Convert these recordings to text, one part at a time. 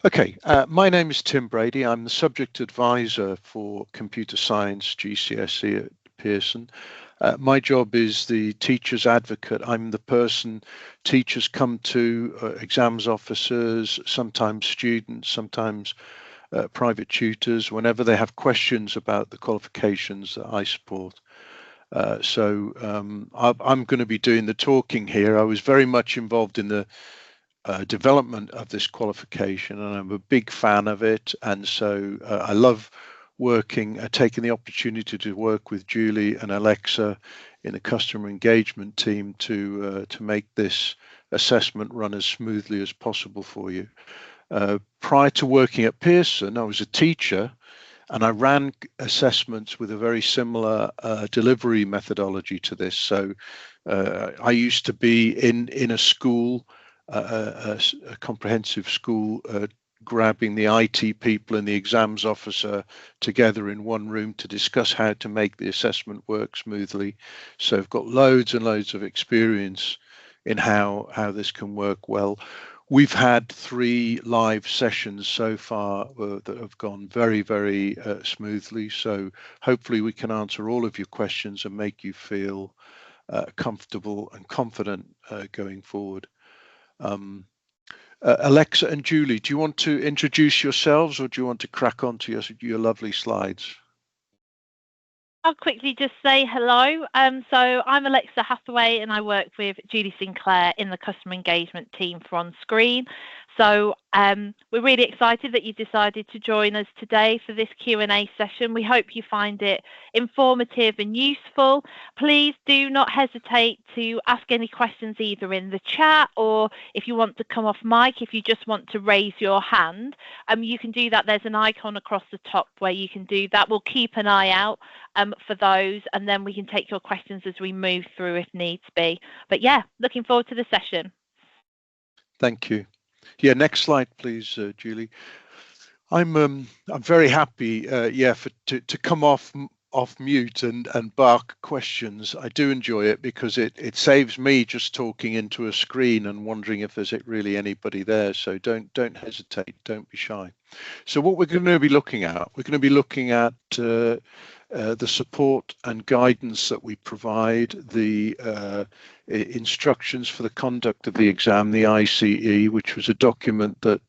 Okay, my name is Tim Brady. I'm the subject advisor for Computer Science GCSE at Pearson. My job is the teacher's advocate. I'm the person teachers come to, exams officers, sometimes students, sometimes private tutors, whenever they have questions about the qualifications that I support. I'm going to be doing the talking here. I was very much involved in the development of this qualification, and I'm a big fan of it. And so I love taking the opportunity to work with Julie and Alexa in the customer engagement team to make this assessment run as smoothly as possible for you. Prior to working at Pearson, I was a teacher, and I ran assessments with a very similar delivery methodology to this. So I used to be in a school, a comprehensive school, grabbing the IT people and the exams officer together in one room to discuss how to make the assessment work smoothly. So I've got loads and loads of experience in how this can work well. We've had 3 live sessions so far that have gone very smoothly. So hopefully we can answer all of your questions and make you feel comfortable and confident going forward. Alexa and Julie, do you want to introduce yourselves, or do you want to crack on to your lovely slides? I'll quickly just say hello. So I'm Alexa Hathaway, and I work with Julie Sinclair in the customer engagement team for On Screen. So we're really excited that you decided to join us today for this Q&A session. We hope you find it informative and useful. Please do not hesitate to ask any questions either in the chat, or if you want to come off mic, if you just want to raise your hand, you can do that. There's an icon across the top where you can do that. We'll keep an eye out for those, and then we can take your questions as we move through if needs be. But yeah, looking forward to the session. Thank you. Yeah, next slide, please, Julie. I'm very happy, to come off mute and bark questions. I do enjoy it because it saves me just talking into a screen and wondering if there's really anybody there. So don't hesitate, don't be shy. So what we're going to be looking at, the support and guidance that we provide, the instructions for the conduct of the exam, the ICE, which was a document that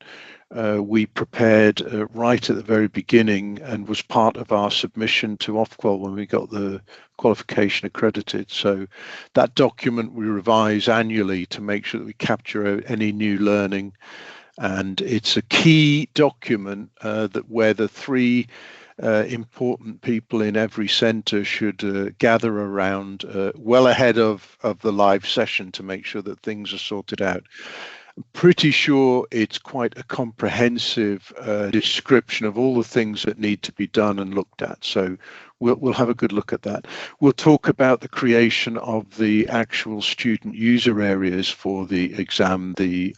we prepared right at the very beginning and was part of our submission to Ofqual when we got the qualification accredited. So that document we revise annually to make sure that we capture any new learning. And it's a key document where the 3 important people in every centre should gather around well ahead of the live session to make sure that things are sorted out. I'm pretty sure it's quite a comprehensive description of all the things that need to be done and looked at. So we'll have a good look at that. We'll talk about the creation of the actual student user areas for the exam, the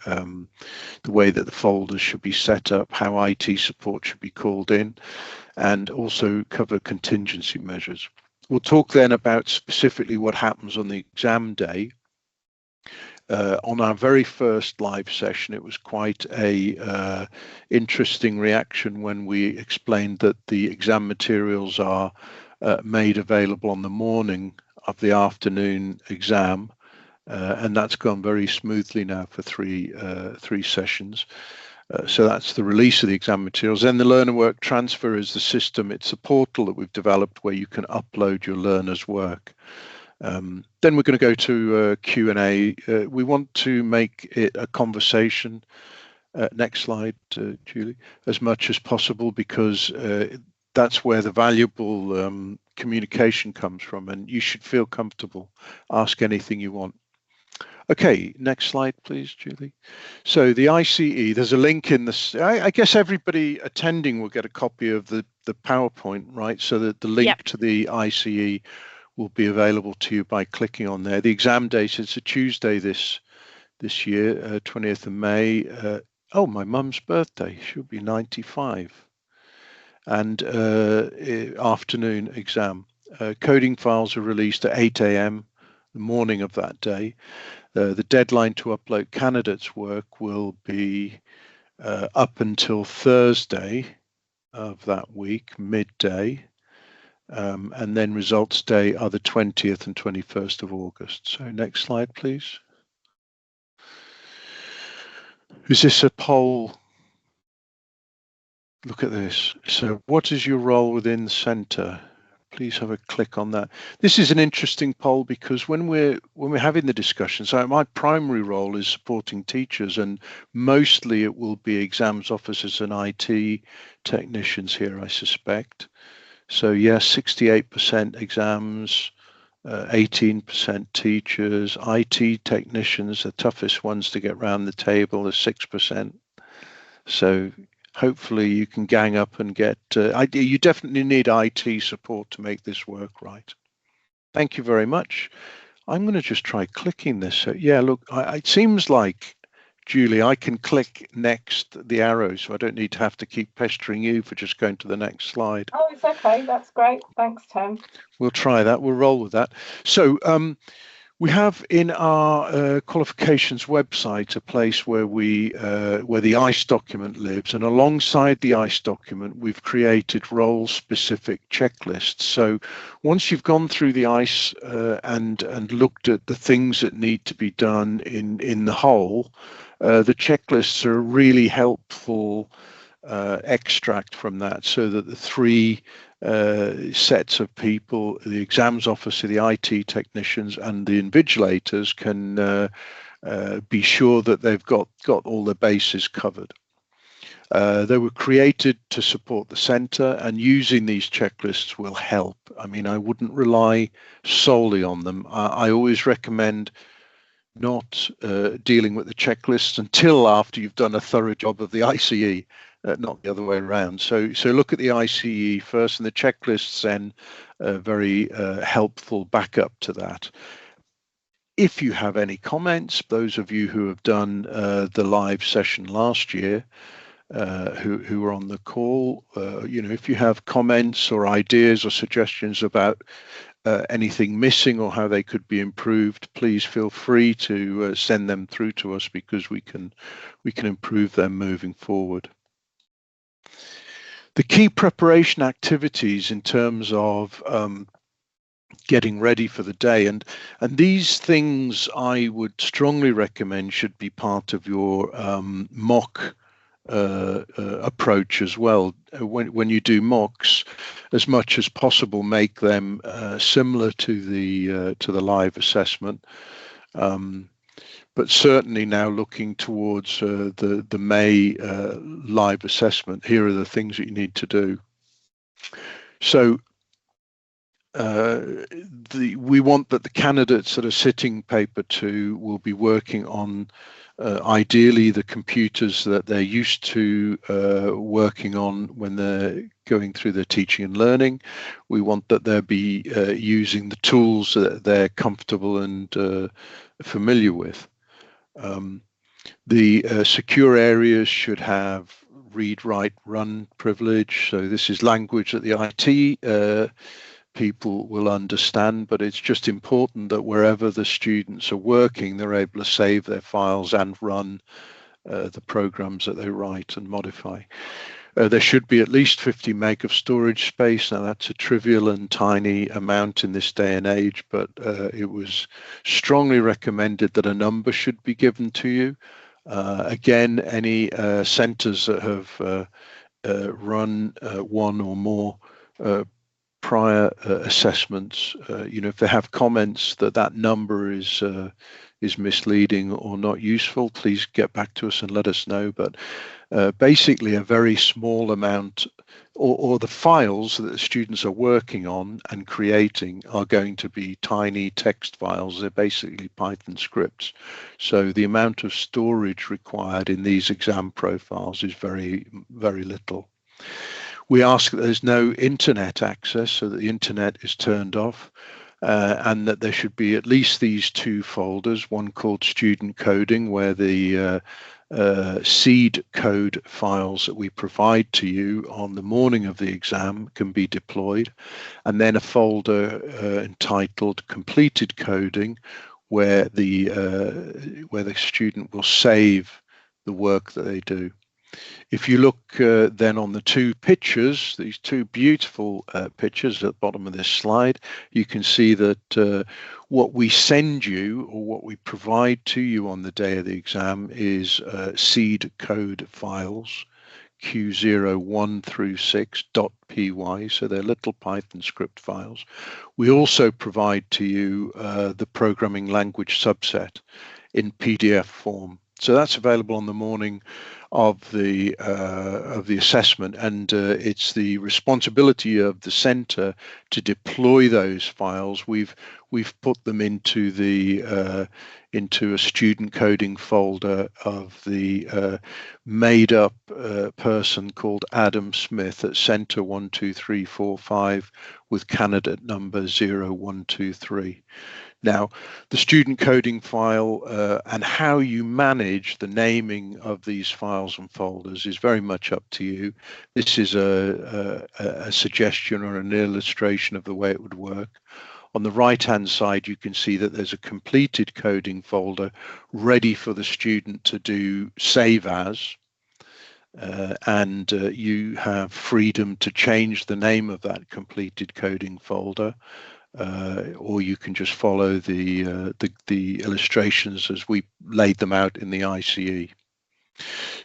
way that the folders should be set up, how IT support should be called in, and also cover contingency measures. We'll talk then about specifically what happens on the exam day. On our very first live session, it was quite a interesting reaction when we explained that the exam materials are made available on the morning of the afternoon exam, and that's gone very smoothly now for three sessions. So that's the release of the exam materials. Then the learner work transfer is the system. It's a portal that we've developed where you can upload your learner's work. Then we're going to go to Q&A. We want to make it a conversation. Next slide, Julie, as much as possible, because that's where the valuable communication comes from, and you should feel comfortable. Ask anything you want. Okay, next slide, please, Julie. So the ICE, there's a link in this. I guess everybody attending will get a copy of the PowerPoint, right? So that the link to the ICE will be available to you by clicking on there. The exam date is a Tuesday this year, 20th of May. Oh, my mum's birthday. She'll be 95. And afternoon exam. Coding files are released at 8 a.m. the morning of that day. The deadline to upload candidates' work will be up until Thursday of that week, midday. And then results day are the 20th and 21st of August. So next slide, please. Is this a poll? Look at this. So what is your role within the centre? Please have a click on that. This is an interesting poll because when we're having the discussion, so my primary role is supporting teachers, and mostly it will be exams officers and IT technicians here, I suspect. So yes, 68% exams, 18% teachers, IT technicians, the toughest ones to get round the table, are 6%. So hopefully you can gang up and get, you definitely need IT support to make this work right. Thank you very much. I'm going to just try clicking this. So yeah, look, it seems like, Julie, I can click next the arrow, so I don't need to have to keep pestering you for just going to the next slide. Oh, it's okay. That's great. Thanks, Tim. We'll try that. We'll roll with that. So we have in our qualifications website a place where where the ICE document lives, and alongside the ICE document, we've created role-specific checklists. So once you've gone through the ICE and looked at the things that need to be done in the whole, the checklists are a really helpful extract from that, so that the three sets of people, the exams officer, the IT technicians, and the invigilators, can be sure that they've got all the bases covered. They were created to support the centre, and using these checklists will help. I mean, I wouldn't rely solely on them. I always recommend not dealing with the checklists until after you've done a thorough job of the ICE. Not the other way around. So look at the ICE first, and the checklists then very helpful backup to that. If you have any comments, those of you who have done the live session last year, who were on the call, if you have comments or ideas or suggestions about anything missing or how they could be improved, please feel free to send them through to us, because we can improve them moving forward. The key preparation activities in terms of getting ready for the day, and these things I would strongly recommend should be part of your mock approach as well. When you do mocks, as much as possible, make them similar to the live assessment. But certainly now looking towards the May live assessment, here are the things that you need to do. So we want that the candidates that are sitting paper 2 will be working on ideally the computers that they're used to working on when they're going through their teaching and learning. We want that they'll be using the tools that they're comfortable and familiar with. The secure areas should have read, write, run privilege. So this is language that the IT people will understand, but it's just important that wherever the students are working, they're able to save their files and run the programs that they write and modify. There should be at least 50 meg of storage space. Now that's a trivial and tiny amount in this day and age, but it was strongly recommended that a number should be given to you. Again, any centres that have run one or more prior assessments, if they have comments that number is misleading or not useful, please get back to us and let us know. But basically a very small amount, or the files that the students are working on and creating are going to be tiny text files. They're basically Python scripts. So the amount of storage required in these exam profiles is very, very little. We ask that there's no internet access, so that the internet is turned off, and that there should be at least these 2 folders, one called student coding, where the seed code files that we provide to you on the morning of the exam can be deployed, and then a folder entitled completed coding, where the student will save the work that they do. If you look then on the two pictures, these two beautiful pictures at the bottom of this slide, you can see that what we send you or what we provide to you on the day of the exam is seed code files, Q01 through 6.py, so they're little Python script files. We also provide to you the programming language subset in PDF form. So that's available on the morning of the assessment, and it's the responsibility of the centre to deploy those files. We've put them into a student coding folder of the made up person called Adam Smith at Centre 12345 with candidate number 0123. Now, the student coding file and how you manage the naming of these files and folders is very much up to you. This is a suggestion or an illustration of the way it would work. On the right-hand side, you can see that there's a completed coding folder ready for the student to do save as. And you have freedom to change the name of that completed coding folder. Or you can just follow the illustrations as we laid them out in the ICE.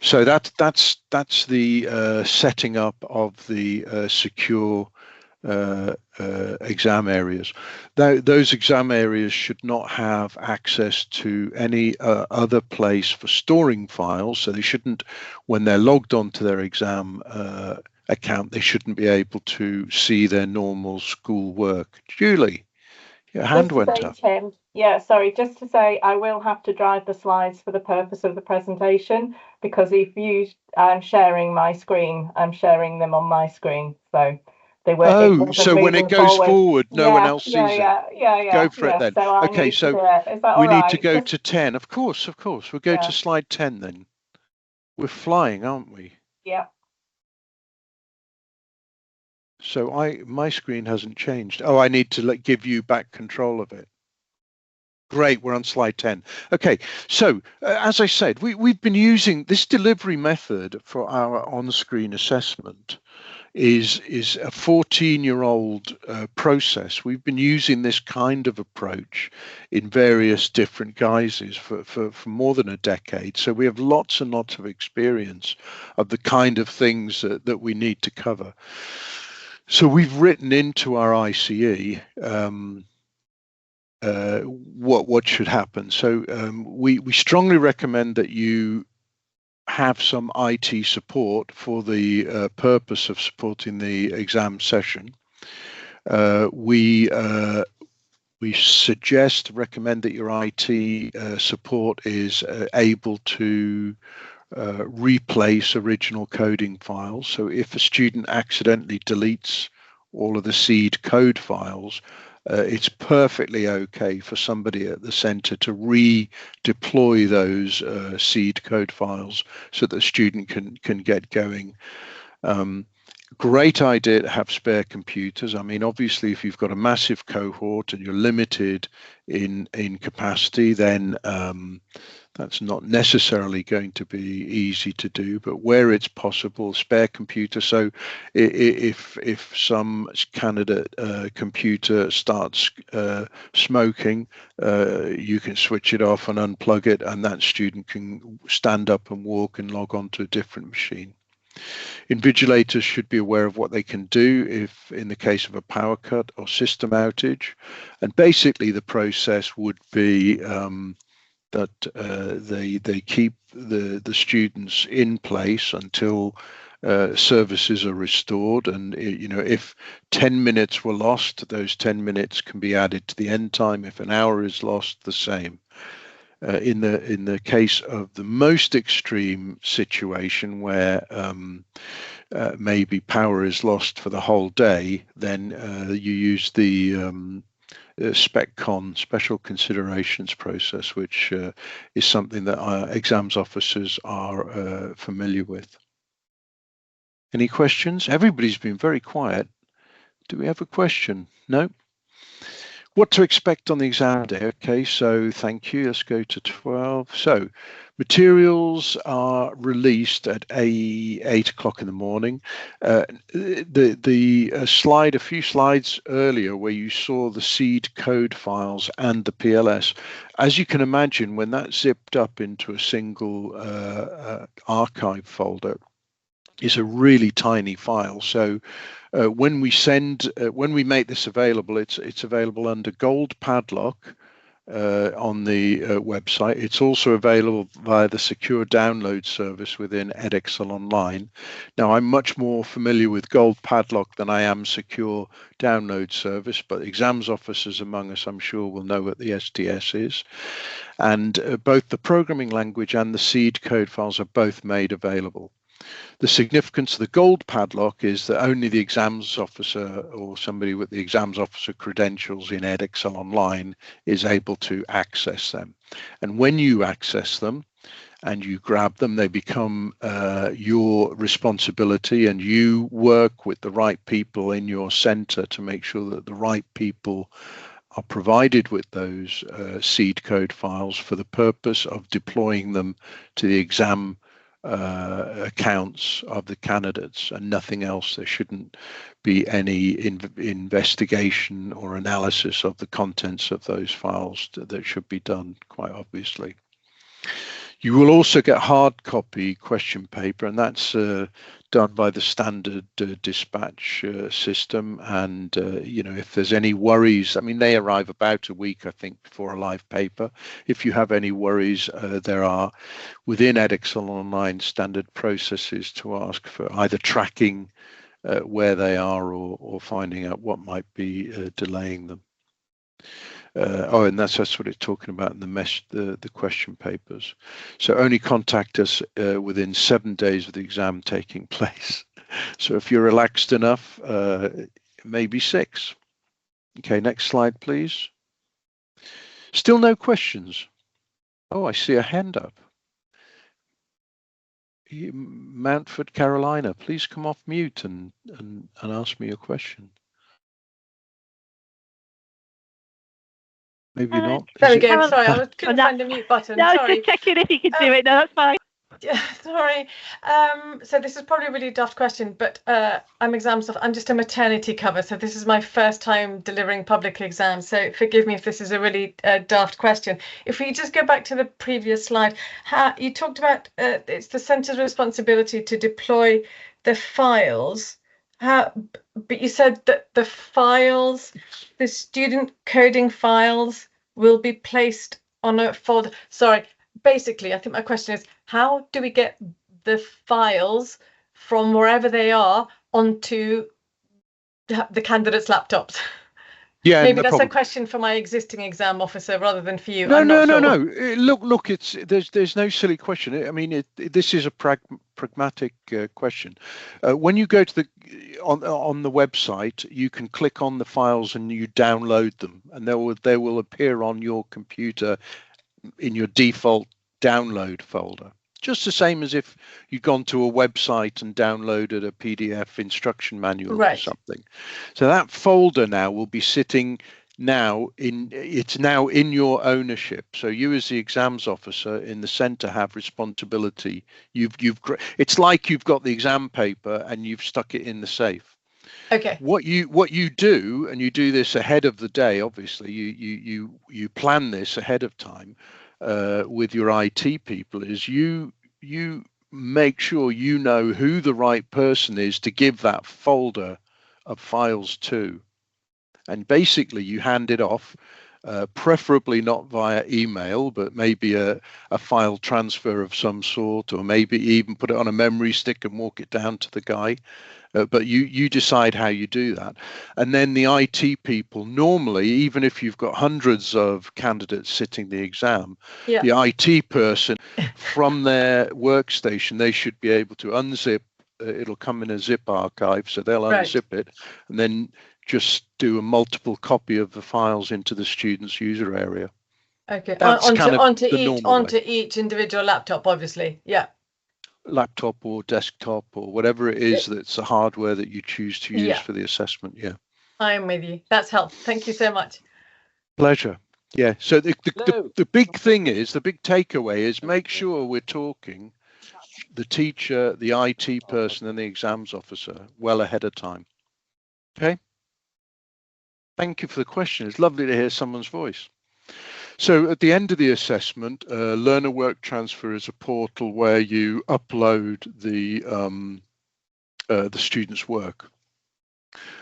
So that's the setting up of the secure exam areas. Those exam areas should not have access to any other place for storing files. So they shouldn't, when they're logged onto their exam account, they shouldn't be able to see their normal school work. Julie, your hand went up. Tim, yeah, sorry, just to say I will have to drive the slides for the purpose of the presentation, because if I'm sharing my screen, I'm sharing them on my screen. So they were. Oh, so when it goes forward, no one else sees it. Yeah. Go for it then. So okay, so we need to go to 10. Of course. We'll go to slide 10 then. We're flying, aren't we? Yeah. So my screen hasn't changed. Oh, I need to give you back control of it. Great, we're on slide 10. Okay, so as I said, we've been using this delivery method for our on-screen assessment is a 14-year-old process. We've been using this kind of approach in various different guises for more than a decade. So we have lots and lots of experience of the kind of things that we need to cover. So we've written into our ICE what should happen. So we strongly recommend that you have some IT support for the purpose of supporting the exam session. We recommend that your IT support is able to replace original coding files. So if a student accidentally deletes all of the seed code files, it's perfectly okay for somebody at the centre to redeploy those seed code files so that the student can get going. Great idea to have spare computers. I mean, obviously, if you've got a massive cohort and you're limited in capacity, then that's not necessarily going to be easy to do, but where it's possible, spare computer. So if some candidate computer starts smoking, you can switch it off and unplug it, and that student can stand up and walk and log on to a different machine. Invigilators should be aware of what they can do if in the case of a power cut or system outage. And basically the process would be that they keep the students in place until services are restored, and if 10 minutes were lost, those 10 minutes can be added to the end time. If an hour is lost, the same. In the case of the most extreme situation where maybe power is lost for the whole day, then you use the SpecCon, special considerations process, which is something that our exams officers are familiar with. Any questions? Everybody's been very quiet. Do we have a question? No? What to expect on the exam day? Okay, so thank you. Let's go to 12. So materials are released at 8 o'clock in the morning. The slide, a few slides earlier, where you saw the seed code files and the PLS, as you can imagine, when that's zipped up into a single archive folder, is a really tiny file. So when we make this available, it's available under Gold Padlock on the website. It's also available via the secure download service within edXL Online. Now, I'm much more familiar with Gold Padlock than I am secure download service, but exams officers among us, I'm sure, will know what the STS is. And both the programming language and the seed code files are both made available. The significance of the Gold Padlock is that only the exams officer or somebody with the exams officer credentials in edXL Online is able to access them. And when you access them and you grab them, they become your responsibility, and you work with the right people in your center to make sure that the right people are provided with those seed code files for the purpose of deploying them to the exam accounts of the candidates and nothing else. There shouldn't be any investigation or analysis of the contents of those files that should be done, quite obviously. You will also get hard copy question paper, and that's done by the standard dispatch system. And you know, if there's any worries, I mean, they arrive about a week, I think, before a live paper. If you have any worries, there are within edXL Online standard processes to ask for either tracking where they are or finding out what might be delaying them. And that's what it's talking about in the question papers. So only contact us within 7 days of the exam taking place. So if you're relaxed enough, maybe 6. Okay, next slide, please. Still no questions. Oh, I see a hand up. Mountford, Carolina, please come off mute and ask me a question. Maybe not. There we go. Sorry, I couldn't find the mute button. No, sorry. just checking if you could do it. No, that's fine. Yeah, sorry. So this is probably a really daft question, but I'm just a maternity cover. So this is my first time delivering public exams. So forgive me if this is a really daft question. If we just go back to the previous slide, you talked about it's the centre's responsibility to deploy the files. But you said that the files, the student coding files, will be placed on a folder. Sorry, basically, I think my question is, how do we get the files from wherever they are onto the candidates' laptops? Yeah, maybe no that's problem. a question for my existing exam officer rather than for you. No, I'm not sure. no. Look. There's no silly question. I mean, this is a pragmatic question. When you go to on the website, you can click on the files and you download them, and they will appear on your computer in your default download folder. Just the same as if you'd gone to a website and downloaded a PDF instruction manual or something. So that folder now will be sitting it's now in your ownership. So you as the exams officer in the center have responsibility. It's like you've got the exam paper and you've stuck it in the safe. Okay. What you do, and you do this ahead of the day, obviously, you plan this ahead of time with your IT people, is you make sure you know who the right person is to give that folder of files to. And basically you hand it off, preferably not via email, but maybe a file transfer of some sort, or maybe even put it on a memory stick and walk it down to the guy. But you decide how you do that. And then the IT people, normally, even if you've got hundreds of candidates sitting the exam, the IT person from their workstation, they should be able to unzip. It'll come in a zip archive, so they'll unzip it and then just do a multiple copy of the files into the student's user area. Okay, that's onto each individual laptop, obviously. Yeah. Laptop or desktop or whatever it is that's the hardware that you choose to use for the assessment. Yeah, I'm with you. That's helpful. Thank you so much. Pleasure. Yeah. So the big thing is, the big takeaway is make sure we're talking the teacher, the IT person, and the exams officer well ahead of time. Okay. Thank you for the question. It's lovely to hear someone's voice. So at the end of the assessment, Learner Work Transfer is a portal where you upload the student's work.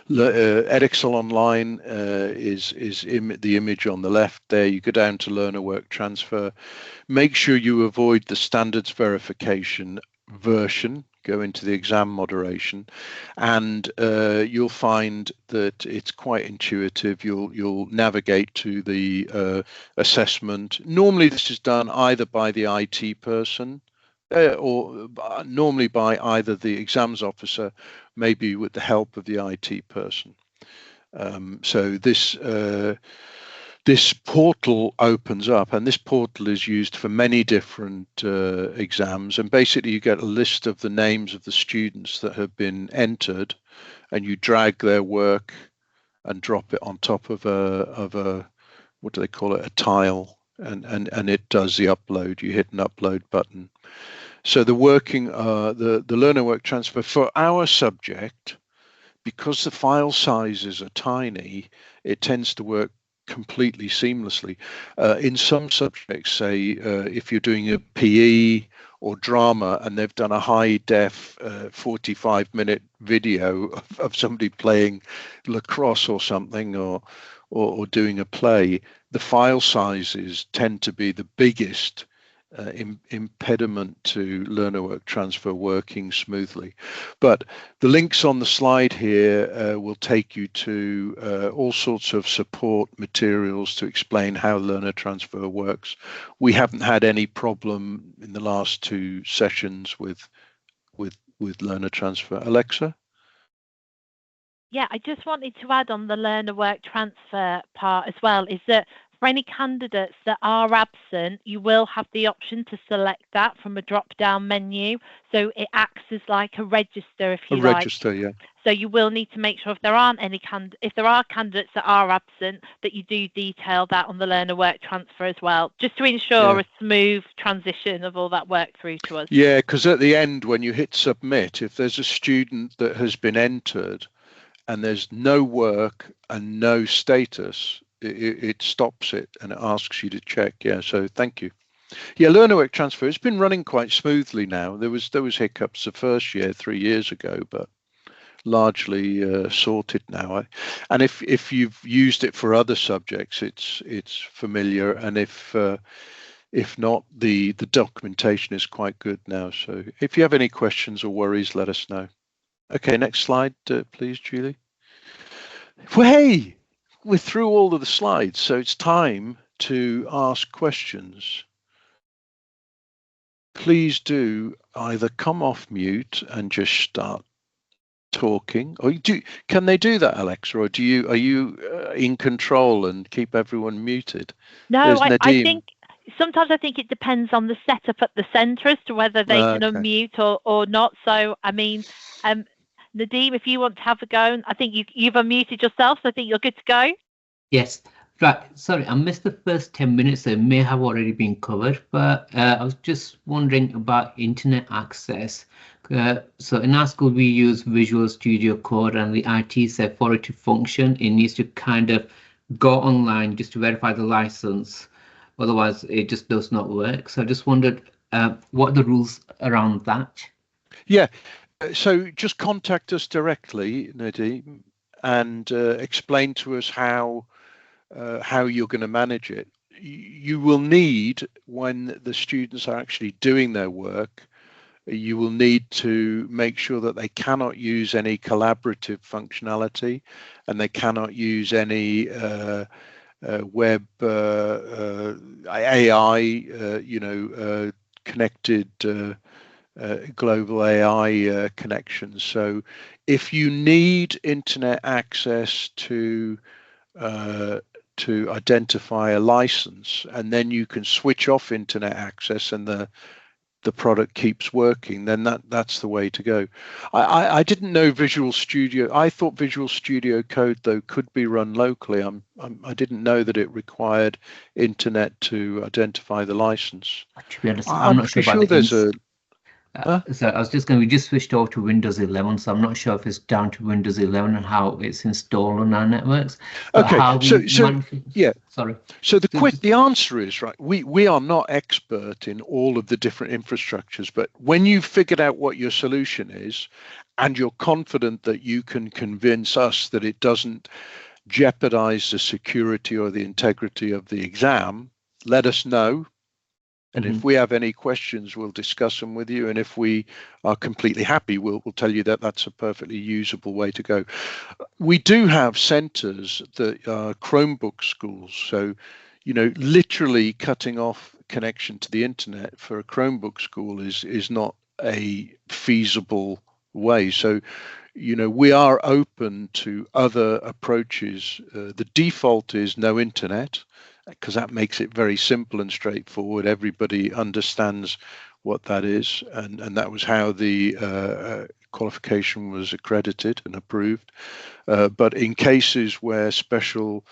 Edexcel Online is the image on the left there. You go down to Learner Work Transfer. Make sure you avoid the standards verification version. Go into the exam moderation, and you'll find that it's quite intuitive. You'll navigate to the assessment. Normally, this is done either by the IT person or normally by either the exams officer, maybe with the help of the IT person. So this portal opens up, and this portal is used for many different exams, and basically you get a list of the names of the students that have been entered, and you drag their work and drop it on top of a what do they call it, a tile, and it does the upload. You hit an upload button. So the learner work transfer for our subject, because the file sizes are tiny, it tends to work completely seamlessly. In some subjects, say if you're doing a PE or drama and they've done a high def 45-minute video of somebody playing lacrosse or something, or doing a play, the file sizes tend to be the biggest impediment to learner work transfer working smoothly. But the links on the slide here will take you to all sorts of support materials to explain how learner transfer works. We haven't had any problem in the last 2 sessions with learner transfer. Alexa? Yeah, I just wanted to add on the learner work transfer part as well, is that for any candidates that are absent, you will have the option to select that from a drop-down menu. So it acts as like a register, if you like. A register, yeah. So you will need to make sure if there aren't any if there are candidates that are absent, that you do detail that on the learner work transfer as well, just to ensure a smooth transition of all that work through to us. Yeah, because at the end, when you hit submit, if there's a student that has been entered and there's no work and no status, it stops it and it asks you to check. Yeah, so thank you. Yeah, learner work transfer, it's been running quite smoothly now. There was hiccups the first year, 3 years ago, but largely sorted now. And if you've used it for other subjects, it's familiar, and if not, the documentation is quite good now. So if you have any questions or worries, let us know. Okay, next slide, please, Julie. Hey, we're through all of the slides, so it's time to ask questions. Please do either come off mute and just start talking, or can they do that, Alexa, or are you in control and keep everyone muted? No, I think sometimes it depends on the setup at the centre as to whether they can unmute or not. So I mean, Nadeem, if you want to have a go, I think you've unmuted yourself, so I think you're good to go. Yes, right. Sorry, I missed the first 10 minutes, so it may have already been covered, but I was just wondering about internet access. So in our school, we use Visual Studio Code, and the IT said for it to function, it needs to kind of go online just to verify the license. Otherwise, it just does not work. So I just wondered what are the rules around that? Yeah. So just contact us directly, Nadeem, and explain to us how you're going to manage it. You will need, when the students are actually doing their work, you will need to make sure that they cannot use any collaborative functionality, and they cannot use any web AI, connected global AI connections. So if you need internet access to identify a license, and then you can switch off internet access, and the the product keeps working, then that's the way to go. I didn't know Visual Studio. I thought Visual Studio Code though could be run locally. I didn't know that it required internet to identify the license. To be honest, I'm not sure about there's a. So I was just going. We just switched over to Windows 11, so I'm not sure if it's down to Windows 11 and how it's installed on our networks. Okay, yeah. Sorry. So the answer is right. We are not expert in all of the different infrastructures, but when you've figured out what your solution is, and you're confident that you can convince us that it doesn't jeopardize the security or the integrity of the exam, let us know. And if we have any questions, we'll discuss them with you. And if we are completely happy, we'll tell you that that's a perfectly usable way to go. We do have centers that are Chromebook schools. So, literally cutting off connection to the internet for a Chromebook school is not a feasible way. So, we are open to other approaches. The default is no internet, because that makes it very simple and straightforward. Everybody understands what that is, and that was how the qualification was accredited and approved. But in cases where special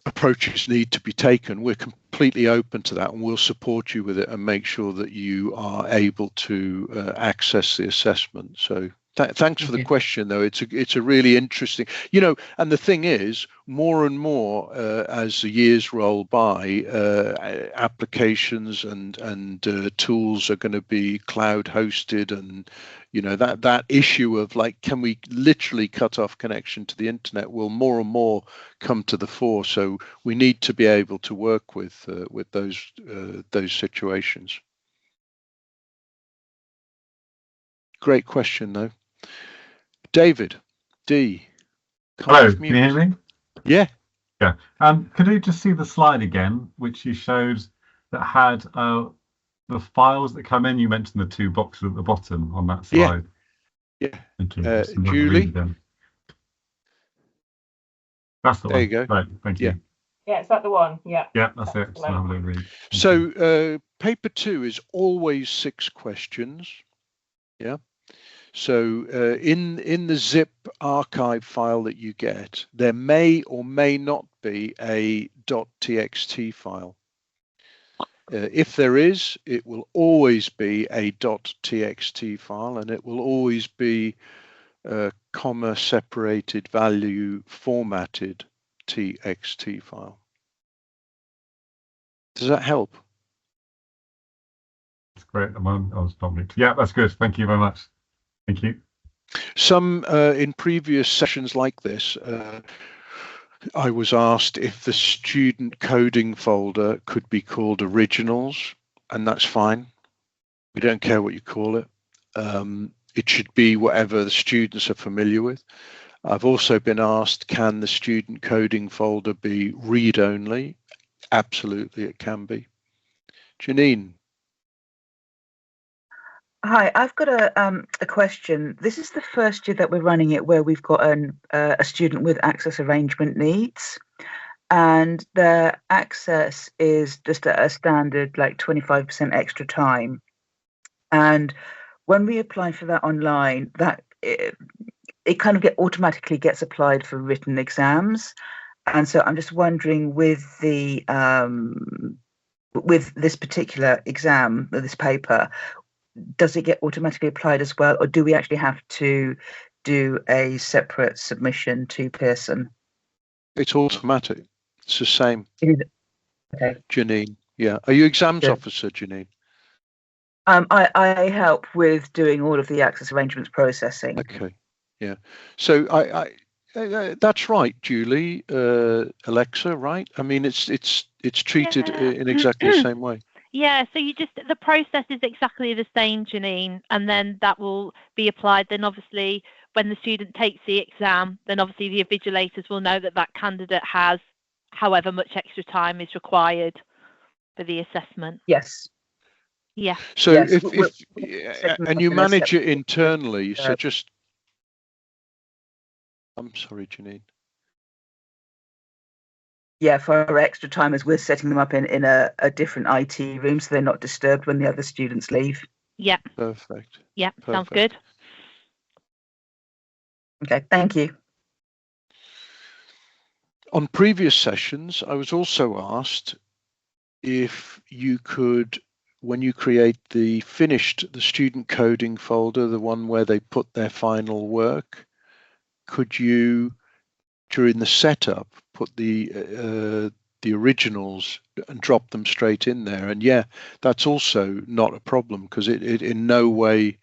approaches need to be taken, we're completely open to that, and we'll support you with it and make sure that you are able to access the assessment. So thanks for the question, though. It's a really interesting, and the thing is, more and more as the years roll by, applications and tools are going to be cloud hosted, and that issue of can we literally cut off connection to the internet will more and more come to the fore. So we need to be able to work with those situations. Great question, though. David D. Hello, can you hear me? Yeah. Yeah. Could you just see the slide again, which you showed that had the files that come in? You mentioned the two boxes at the bottom on that slide. Yeah. Thank you. Julie. That's the one. There you go. Right. Thank you. Yeah, is that the one? Yeah. Yeah, that's it. So, have a read. So paper 2 is always 6 questions. Yeah. So in the zip archive file that you get, there may or may not be a .txt file. If there is, it will always be a .txt file, and it will always be a comma separated value formatted txt file. Does that help? That's great. I was probably. Yeah, that's good. Thank you very much. Thank you. Some in previous sessions like this, I was asked if the student coding folder could be called originals, and that's fine. We don't care what you call it. It should be whatever the students are familiar with. I've also been asked, can the student coding folder be read-only? Absolutely, it can be. Janine. Hi, I've got a question. This is the first year that we're running it where we've got a student with access arrangement needs, and their access is just a standard 25% extra time. And when we apply for that online, it kind of automatically gets applied for written exams. And so I'm just wondering, with the with this particular exam, this paper, does it get automatically applied as well, or do we actually have to do a separate submission to Pearson? It's automatic. It's the same. Okay. Janine. Yeah. Are you exams officer, Janine? I help with doing all of the access arrangements processing. Okay. Yeah. So I that's right, Julie. Alexa, right? I mean, it's treated in exactly the same way. Yeah, so the process is exactly the same, Janine, and then that will be applied. Then obviously when the student takes the exam, then obviously the invigilators will know that that candidate has however much extra time is required for the assessment. Yes. Yeah. So yes, if and you manage it internally, so just I'm sorry, Janine. for our extra timers, we're setting them up in a different IT room so they're not disturbed when the other students leave. Yeah. Perfect. Yeah. Sounds Perfect. good. Okay, thank you. On previous sessions, I was also asked if you could, when you create the student coding folder, the one where they put their final work, could you, during the setup, put the originals and drop them straight in there? And yeah, that's also not a problem because it in no way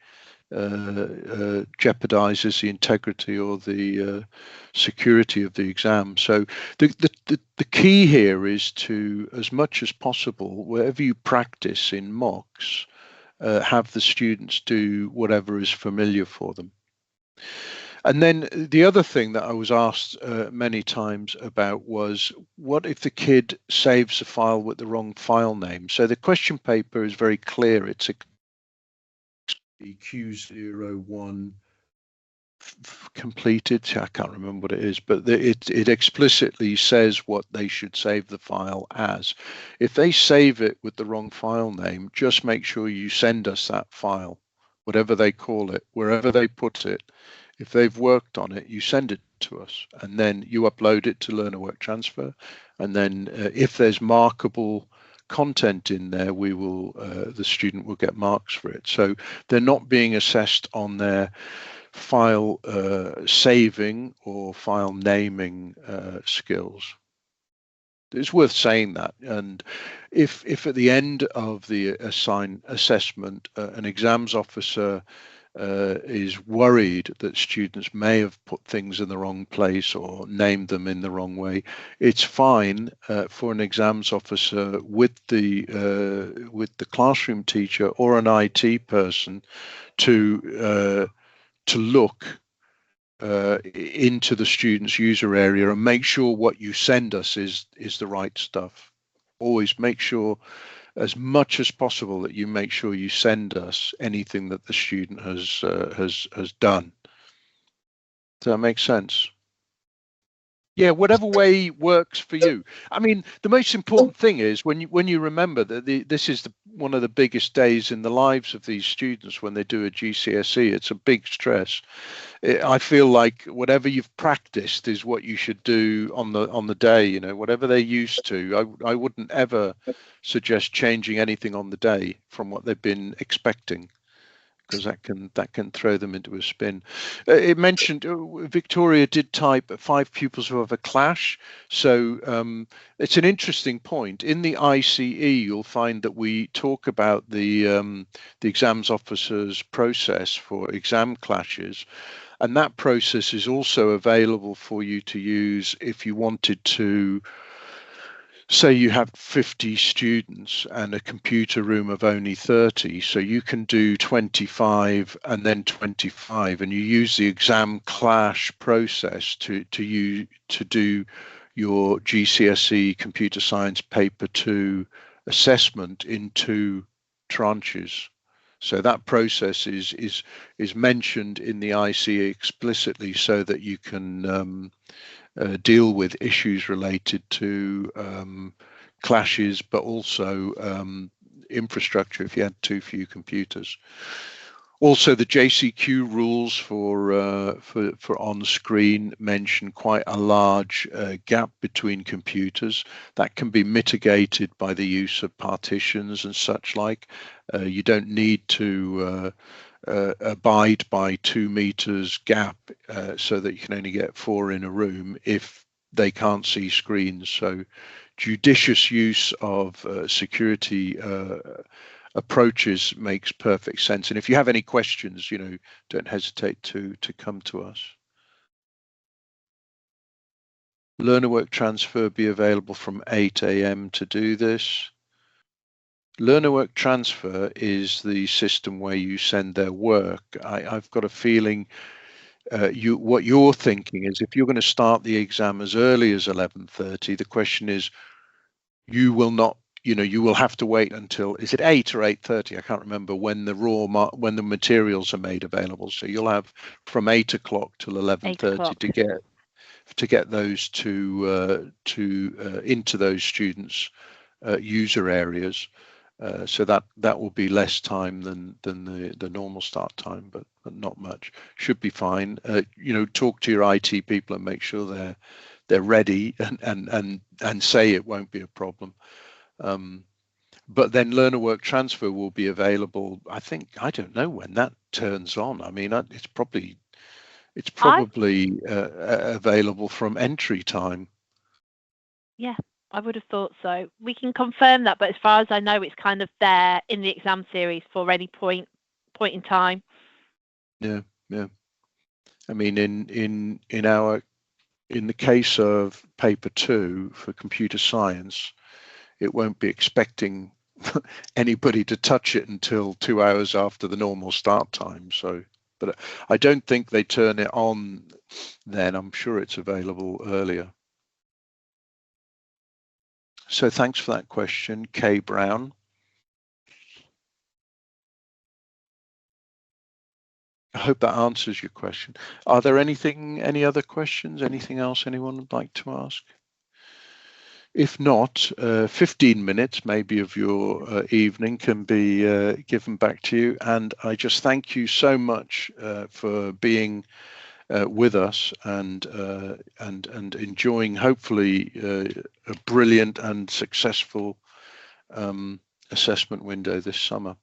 jeopardizes the integrity or the security of the exam. So the key here is to, as much as possible, wherever you practice in mocks, have the students do whatever is familiar for them. And then the other thing that I was asked many times about was, what if the kid saves a file with the wrong file name? So the question paper is very clear. It's a Q01 completed. I can't remember what it is, but it explicitly says what they should save the file as. If they save it with the wrong file name, just make sure you send us that file, whatever they call it, wherever they put it. If they've worked on it, you send it to us, and then you upload it to Learner Work Transfer. And then if there's markable content in there, we will the student will get marks for it. So they're not being assessed on their file saving or file naming skills. It's worth saying that. And if at the end of the assessment an exams officer is worried that students may have put things in the wrong place or named them in the wrong way, it's fine for an exams officer with the classroom teacher or an IT person to look into the student's user area and make sure what you send us is the right stuff. Always make sure, as much as possible, that you make sure you send us anything that the student has done. Does that make sense? Yeah, whatever way works for you. I mean, the most important thing is when you remember that this is one of the biggest days in the lives of these students when they do a GCSE. It's a big stress. I feel like whatever you've practiced is what you should do on the day. You know, whatever they're used to. I wouldn't ever suggest changing anything on the day from what they've been expecting, because that can throw them into a spin. It mentioned Victoria did type 5 pupils who have a clash. So it's an interesting point. In the ICE, you'll find that we talk about the exams officer's process for exam clashes. And that process is also available for you to use if you wanted to. Say you have 50 students and a computer room of only 30, so you can do 25 and then 25, and you use the exam clash process to do your GCSE Computer Science Paper 2 assessment in 2 tranches. So that process is mentioned in the ICE explicitly so that you can deal with issues related to clashes, but also infrastructure if you had too few computers. Also, the JCQ rules for on screen mention quite a large gap between computers that can be mitigated by the use of partitions and such like. You don't need to abide by 2 meters gap so that you can only get 4 in a room if they can't see screens. So judicious use of security approaches makes perfect sense. And if you have any questions, don't hesitate to come to us. Learner Work Transfer be available from 8 a.m. to do this. Learner Work Transfer is the system where you send their work. I've got a feeling what you're thinking is if you're going to start the exam as early as 11:30, the question is you will not, you will have to wait until, is it 8 or 8:30? I can't remember when when the materials are made available. So you'll have from 8 o'clock till 11:30 to get to get those into those students' user areas. So that will be less time than the normal start time, but not much. Should be fine. Talk to your IT people and make sure they're ready and say it won't be a problem. But then learner work transfer will be available. I don't know when that turns on. I mean, it's probably available from entry time. Yeah, I would have thought so. We can confirm that, but as far as I know, it's kind of there in the exam series for any point in time. Yeah. I mean, in the case of paper 2 for computer science, it won't be expecting anybody to touch it until 2 hours after the normal start time. So, but I don't think they turn it on then. I'm sure it's available earlier. So thanks for that question, Kay Brown. I hope that answers your question. Are there any other questions? Anything else anyone would like to ask? If not, 15 minutes maybe of your evening can be given back to you. And I just thank you so much for being with us and enjoying hopefully a brilliant and successful assessment window this summer.